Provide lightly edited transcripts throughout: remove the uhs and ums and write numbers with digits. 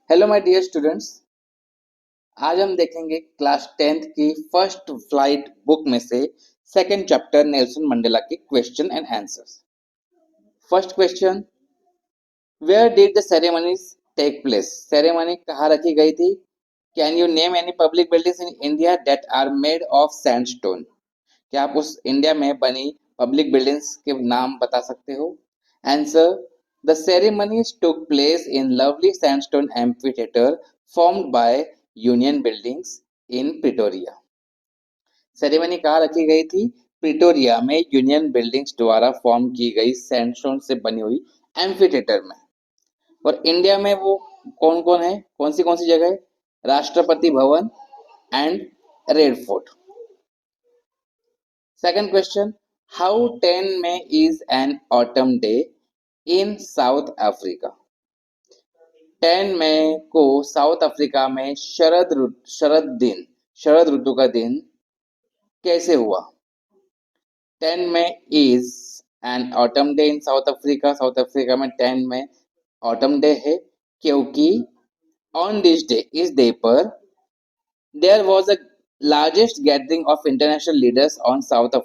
Hello my dear students. आज हम देखेंगे क्लास 10th की फर्स्ट फ्लाइट बुक में से सेकंड चैप्टर नेल्सन मंडेला के question and answers. First question, where did the ceremonies take place? Ceremony कहाँ रखी गई थी? Can you name any public buildings in India that are made of sandstone? क्या आप उस इंडिया में बनी पब्लिक बिल्डिंग्स के नाम बता सकते हो? Answer, the ceremonies took place in lovely sandstone amphitheatre formed by union buildings in Pretoria. Ceremony कहाँ रखी गई थी? प्रिटोरिया में यूनियन बिल्डिंग्स द्वारा फॉर्म की गई सैंडस्टोन से बनी हुई एम्फीथिएटर में। और इंडिया में वो कौन कौन है, कौन सी जगह है? Rashtrapati Bhavan and red fort. Second question, how 10 May is an autumn day in South Africa? 10 मई को साउथ अफ्रीका में शरद ऋतु का दिन कैसे हुआ? 10 मई is an autumn day in South Africa. South Africa में 10 मई ऑटम डे है क्योंकि on this day, इस डे पर there was a largest gathering of international leaders on South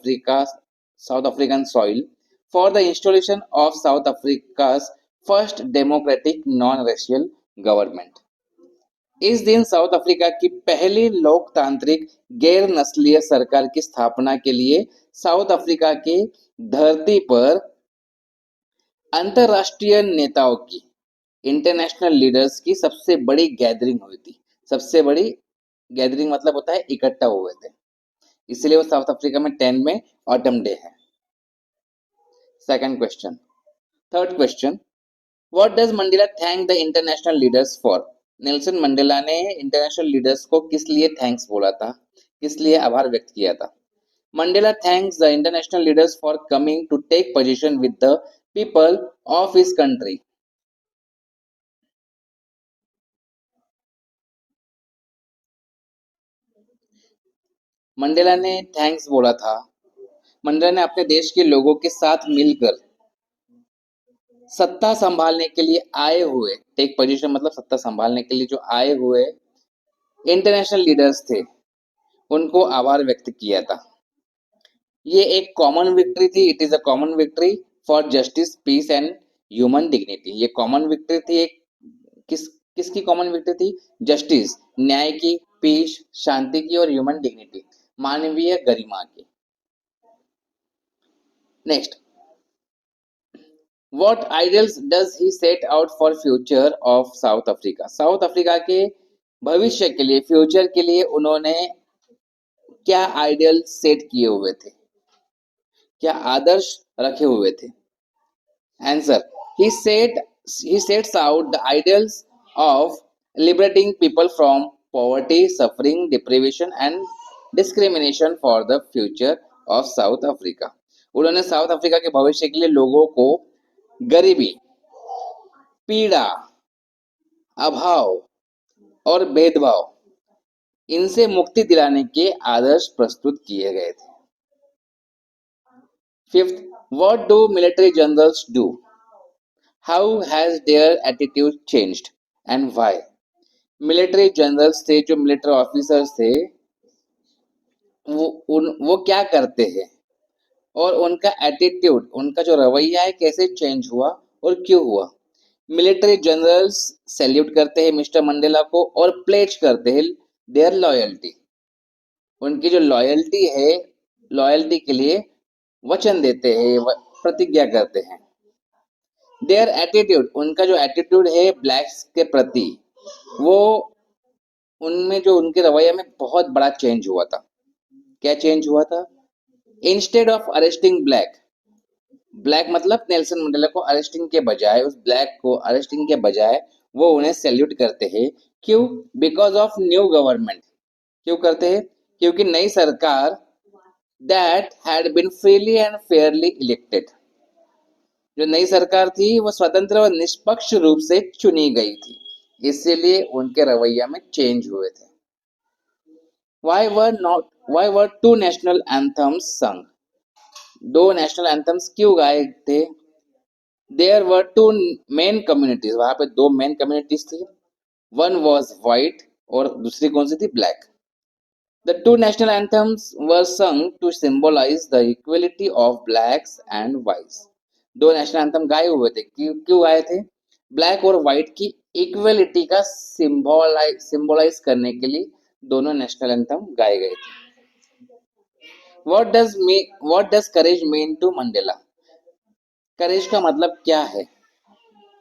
African soil for the installation of South Africa's first democratic non-racial government. इस दिन south Africa की पहली लोकतांत्रिक गैर नस्लीय सरकार की स्थापना के लिए साउथ अफ्रीका की धरती पर अंतरराष्ट्रीय नेताओं की, इंटरनेशनल लीडर्स की सबसे बड़ी गैदरिंग हुई थी। सबसे बड़ी गैदरिंग मतलब होता है इकट्ठा हुए थे, इसलिए वो साउथ अफ्रीका में 10 में ऑटम डे है। Second question. Third question, what does Mandela thank the international leaders for? Nelson Mandela ने इंटरनेशनल लीडर्स को किस लिए थैंक्स बोला था, किस लिए आभार व्यक्त किया था? Mandela thanks the international leaders for coming to take position with the people of his country. Mandela ने थैंक्स बोला था, मंडेला ने अपने देश के लोगों के साथ मिलकर सत्ता संभालने के लिए आए हुए, टेक पोजीशन मतलब सत्ता संभालने के लिए जो आए हुए इंटरनेशनल लीडर्स थे उनको आभार व्यक्त किया था। ये एक कॉमन विक्ट्री थी। It is a common victory for justice, peace and human dignity. ये कॉमन विक्ट्री थी। एक किसकी कॉमन विक्ट्री थी? जस्टिस, न्याय की, पीस, शांति की, और ह्यूमन डिग्निटी, मानवीय गरिमा की। Next, what ideals does he set out for future of south Africa? South Africa के भविष्य के लिए, फ्यूचर के लिए उन्होंने क्या आइडियल सेट किए हुए थे, क्या आदर्श रखे हुए थे? Answer, he set he sets out the ideals of liberating people from poverty, suffering, deprivation and discrimination for the future of South Africa. उन्होंने साउथ अफ्रीका के भविष्य के लिए लोगों को गरीबी, पीड़ा, अभाव और भेदभाव, इनसे मुक्ति दिलाने के आदर्श प्रस्तुत किए गए थे। Fifth, what do military generals do? How has their attitude changed and why? Military generals थे, जो मिलिट्री ऑफिसर्स थे, वो क्या करते हैं और उनका एटीट्यूड, उनका जो रवैया है कैसे चेंज हुआ और क्यों हुआ? मिलिट्री जनरल्स सैल्यूट करते हैं मिस्टर मंडेला को और प्लेज करते हैं देयर लॉयल्टी। उनकी जो लॉयल्टी है, लॉयल्टी के लिए वचन देते हैं, प्रतिज्ञा करते हैं। देयर एटीट्यूड, उनका जो एटीट्यूड है ब्लैक्स के प्रति, वो उनमें जो उनके रवैया में बहुत बड़ा चेंज हुआ था। क्या चेंज हुआ था? Instead of arresting black, black मतलब नेल्सन मंडेला को अरेस्टिंग के बजाय, उस ब्लैक को अरेस्टिंग के बजाय वो उन्हें सैल्यूट करते हैं। क्यों? Because of new government. क्यों करते हैं? क्योंकि नई सरकार that had been freely and fairly elected, जो नई सरकार थी वो स्वतंत्र और निष्पक्ष रूप से चुनी गई थी, इसीलिए उनके रवैया में चेंज हुए थे। Why were two national anthems sung? दो नेशनल एंथम्स क्यों गाए थे? There were two main communities, वहां पे दो मेन कम्युनिटीज थी। वन वॉज वाइट और दूसरी कौन सी थी, black. The two national anthems were sung to symbolize the equality of blacks and whites. दो नेशनल एंथम गाए हुए थे, क्यों क्यों गाए थे? ब्लैक और व्हाइट की इक्वलिटी का सिंबलाइज करने के लिए दोनों नेशनल एंथम गाए गए थे। What does courage mean to Mandela? Courage का मतलब क्या है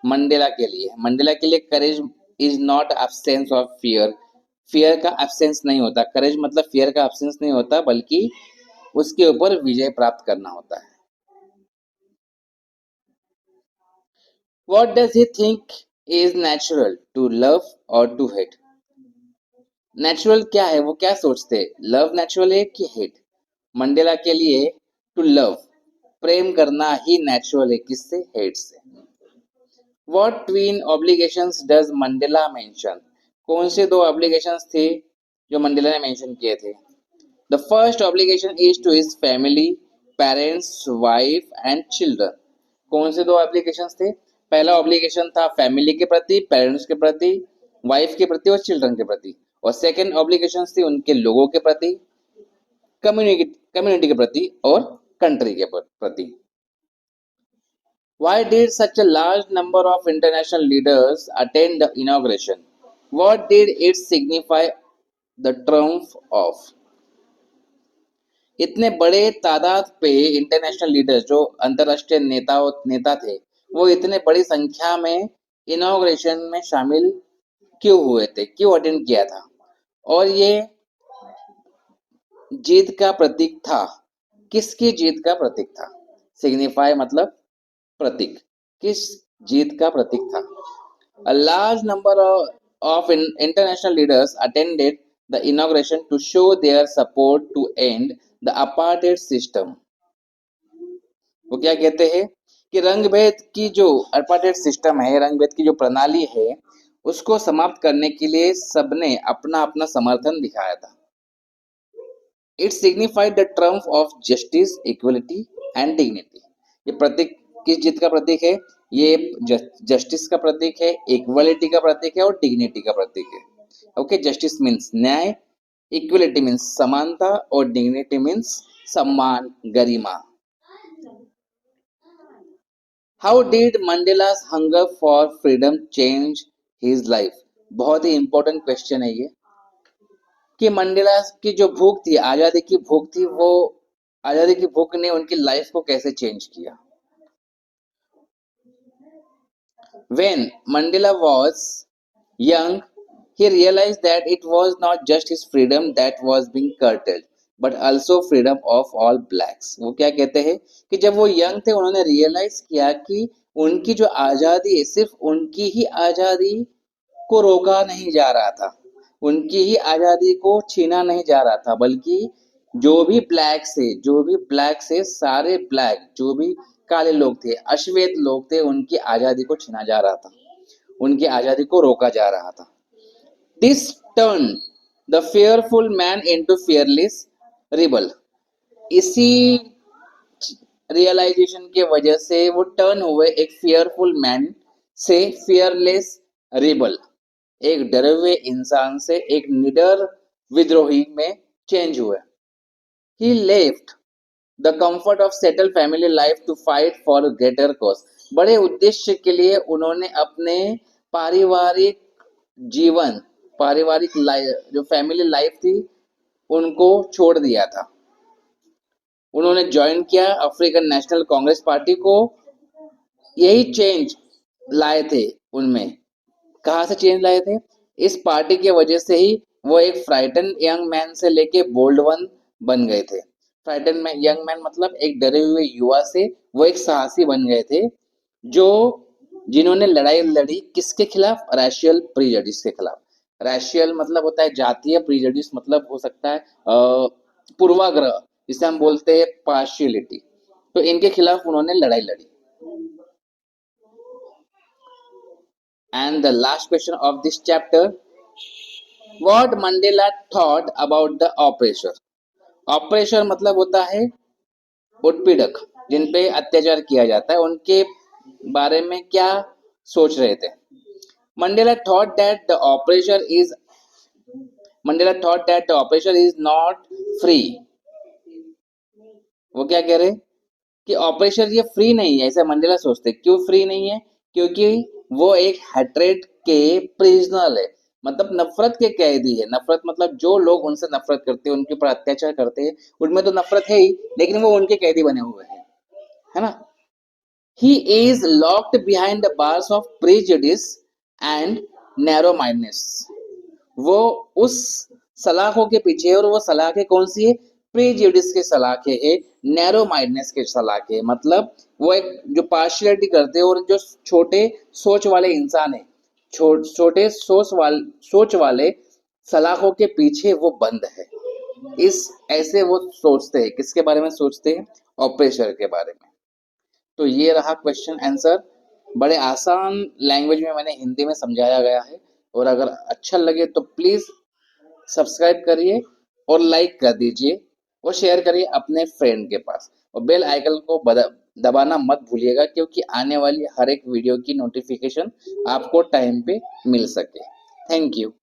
मंडेला के लिए? मंडेला के लिए courage is not absence of fear. Fear का एब्सेंस नहीं होता, करेज मतलब फियर का एब्सेंस नहीं होता, बल्कि उसके ऊपर विजय प्राप्त करना होता है। What does he think is natural to love or to hate? Natural क्या है, वो क्या सोचते हैं? लव नेचुरल है कि हेट? मंडेला के लिए टू लव, प्रेम करना ही नेचुरल है, किससे? हेट से। What twin obligations does Mandela mention? कौन से दो obligations थे जो मंडेला ने मेंशन किए थे? The first obligation is to his family, parents, wife and children. कौन से दो obligations थे? पहला obligation था फैमिली के प्रति, पेरेंट्स के प्रति, वाइफ के प्रति और चिल्ड्रन के प्रति, और सेकंड obligations थी उनके लोगों के प्रति, कम्युनिटी के प्रति और कंट्री के प्रति। Why did such a large number of international leaders attend the inauguration? What did it signify the triumph of? इतने बड़े तादाद पे इंटरनेशनल लीडर्स, जो अंतरराष्ट्रीय नेता थे, वो इतने बड़ी संख्या में इनॉग्रेशन में शामिल क्यों हुए थे, क्यों अटेंड किया था? और ये जीत का प्रतीक था। किसकी जीत का प्रतीक था? सिग्निफाई मतलब प्रतीक, किस जीत का प्रतीक था? A large number of international leaders attended the inauguration to show their support to end the apartheid system. वो क्या कहते हैं कि रंगभेद की जो apartheid सिस्टम है, रंगभेद की जो प्रणाली है, उसको समाप्त करने के लिए सबने अपना अपना समर्थन दिखाया था। It signified the triumph of justice, equality and dignity. ये प्रतीक किस जीत का प्रतीक है? ये जस्टिस का प्रतीक है, इक्वलिटी का प्रतीक है और डिग्निटी का प्रतीक है। ओके, जस्टिस मीन्स न्याय, इक्वलिटी मीन्स समानता और डिग्निटी मीन्स सम्मान, गरिमा। How did Mandela's hunger for freedom change his life? बहुत ही इंपॉर्टेंट क्वेश्चन है ये, कि मंडेला की जो भूख थी, आजादी की भूख थी, वो आजादी की भूख ने उनकी लाइफ को कैसे चेंज किया? When Mandela was young, he realized that it was not just his freedom that was being curtailed, but also freedom of all blacks. वो क्या कहते हैं कि जब वो यंग थे, उन्होंने रियलाइज किया कि उनकी जो आजादी है, सिर्फ उनकी ही आजादी को रोका नहीं जा रहा था, उनकी ही आजादी को छीना नहीं जा रहा था, बल्कि जो भी ब्लैक से सारे ब्लैक, जो भी काले लोग थे, अश्वेत लोग थे, उनकी आजादी को छीना जा रहा था, उनकी आजादी को रोका जा रहा था। This turn the fearful man into fearless rebel. इसी रियलाइजेशन के वजह से वो टर्न हुए एक फियरफुल मैन से फियरलेस रिबल, एक डरे हुए इंसान से एक निडर विद्रोही में चेंज हुए। He left the comfort of settled family life to fight for a greater cause. बड़े उद्देश्य के लिए उन्होंने अपने पारिवारिक जीवन, पारिवारिक जो फैमिली लाइफ थी, उनको छोड़ दिया था। उन्होंने ज्वाइन किया अफ्रीकन नेशनल कांग्रेस पार्टी को। यही चेंज लाए थे उनमें। कहाँ से चेंज लाए थे? इस पार्टी के वजह से ही वो एक फ्राइटन यंग मैन से लेके बोल्ड वन बन गए थे। फ्राइटन यंग मैन मतलब एक डरे हुए युवा से वो एक साहसी बन गए थे, जो जिन्होंने लड़ाई लड़ी किसके खिलाफ? रैशियल प्रीजडिस के खिलाफ। रैशियल मतलब होता है जातीय, प्रीजडिस मतलब हो सकता है पूर्वाग्रह, जिसे हम बोलते हैं पार्शियलिटी। तो इनके खिलाफ उन्होंने लड़ाई लड़ी। And the last question of this chapter, what Mandela thought about the oppressor? Operation मतलब होता है उत्पीड़क, जिन पे अत्याचार किया जाता है, उनके बारे में क्या सोच रहे थे? Mandela thought that the operation is Mandela thought that the operation is not free. वो क्या कह रहे हैं कि ऑपरेशन ये फ्री नहीं है, ऐसा मंडेला सोचते हैं। क्यों फ्री नहीं है? क्योंकि वो एक हेट्रेड के प्रिजनर है, मतलब नफरत के कैदी है। नफरत मतलब जो लोग उनसे नफरत करते हैं, उनके ऊपर अत्याचार करते हैं, उनमें तो नफरत है ही, लेकिन वो उनके कैदी बने हुए हैं, है ना? He is locked behind the bars of prejudice and narrow mindness. वो उस सलाखों के पीछे है, और वो सलाखें कौन सी है? प्रेजुडिस के सलाखे है, नैरो माइंडनेस के सलाखे है। मतलब वो एक जो पार्शियलिटी करते हैं, और जो छोटे सोच वाले इंसान है, छोटे सोच वाले सलाखों के पीछे वो बंद है। इस ऐसे वो सोचते हैं, किसके बारे में सोचते हैं? ऑपरेशन के बारे में। तो ये रहा क्वेश्चन आंसर। बड़े आसान लैंग्वेज में मैंने हिंदी में समझाया गया है, और अगर अच्छा लगे तो प्लीज सब्सक्राइब करिए और लाइक कर दीजिए, और शेयर करिए अपने फ्रेंड के पास, और बेल आइकन को दबाना मत भूलिएगा, क्योंकि आने वाली हर एक वीडियो की नोटिफिकेशन आपको टाइम पे मिल सके। Thank you.